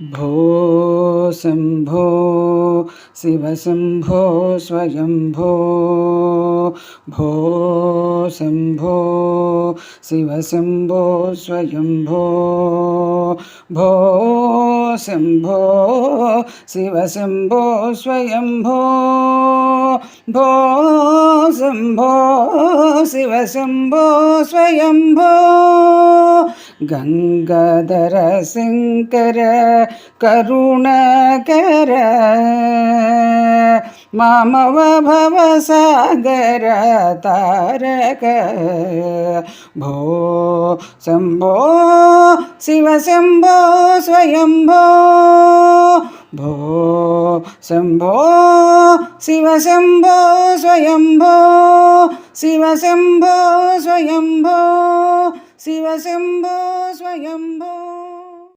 भो शम्भो शिवशम्भो स्वयम्भो भो शम्भो शिवशम्भो स्वयम्भो भो शम्भो शिवशम्भो स्वयम्भो भो शम्भो शिवशम्भो स्वयम्भो गंगाधर शंकर करुणाकर मामव भवसागर तारक भो शम्भो शिवशम्भो स्वयम्भो भो शम्भो शिवशम्भो स्वयम्भो शिवशम्भो स्वयम्भो शिवशम्भो स्वयम्भो।